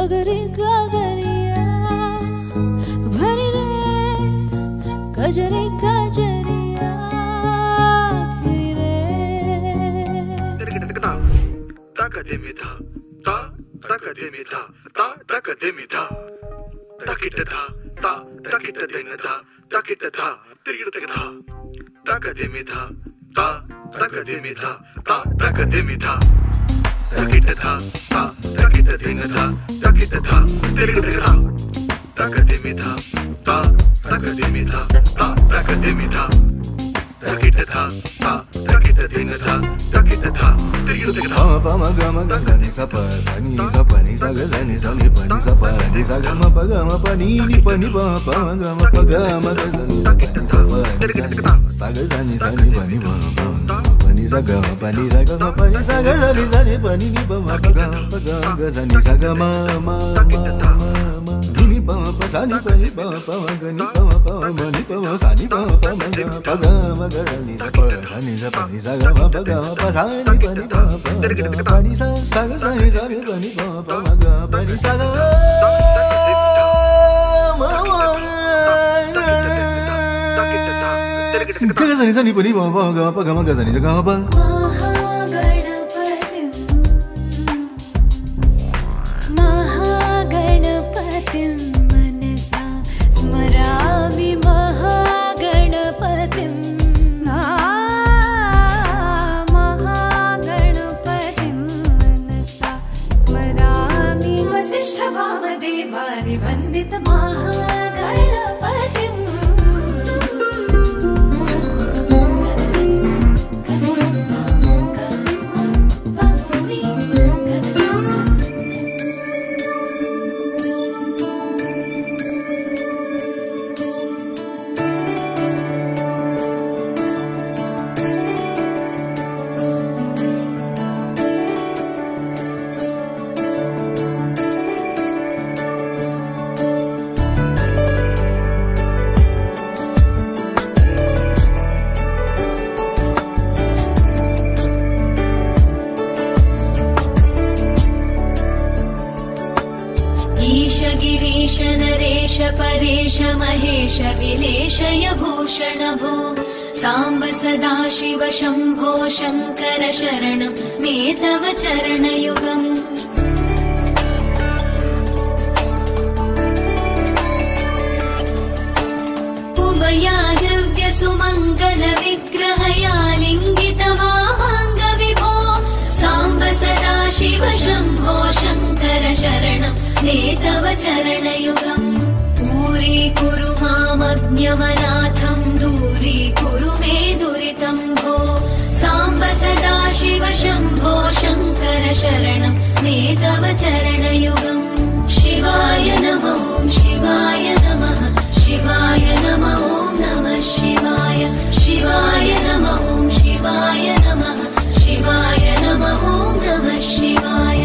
गगरी गगरिया भरी रे गजरी गजरिया फिरी रे takademida ta takademida ta takademida takitda ta takitda takitda tirigda takademida ta takademida ta takademida takitda ta takitda takitda tirigda takademida ta takademida ta takademida takitda ta takitda takitda Pama pama gama gazani sapa sani sapa ni saga sani sani pani sapa ni saga ma paga ma pani ni pani pama pama gama paga ma gazani sapa ni sapa ni saga sani sani pani pama pani saga ma pani saga ma pani saga sani sani pani ni pama paga paga gazani saga ma ni pama pa sani pani pama pama gani pama pama ni pama sani pama pama gama paga ma gazani sapa ni saga ma paga ma pa sani pani pani sa saga sani sani pani pa pa ma ga pani saga ma ga sani sani pani pa pa ga pa ga ma ga sani sa ga ma pa महागणपतिं मनसा स्मरामि महागणपतिं वसिष्ठवामदेवानि वन्दित महागणपतिम् गिरीश नरेश परेश महेश विलेशय भूषण भो सांब सदा शिव शंभो शंकर शरणं मे तव चरणयुगम् उमया दिव्य सुमंगल विग्रहया लिंगित वामांग विभो सांब सदा शिव शंभो शंकर शरणं मे तव चरणयुगम् दूरीकुरु मामज्ञमनाथं दूरीकुरु मे दुरितं भो सांब सदा शिव शंभो शंकर शरणं मे तव चरणयुगम् शिवाय नमः शिवाय नमः शिवाय नमः नमः शिवाय शिवाय नमः शिवाय नमः शिवाय नमः नमः शिवाय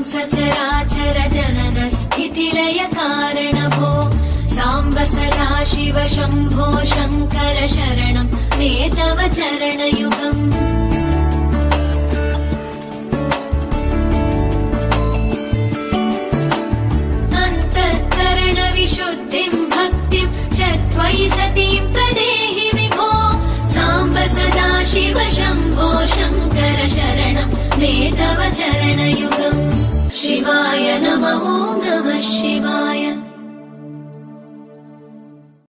सचराचर जनन स्थितिलय कारण भो सांब सदा शिव शंभो शंकर शरणं मे तव चरणयुगम् अन्तःकरण विशुद्धिं भक्तिं च त्वयि सतीं प्रदेहि विभो सांब सदा शिव शंभो शंकर शरणं मे तव चरणयुगम् शिवाय नमः नमः शिवाय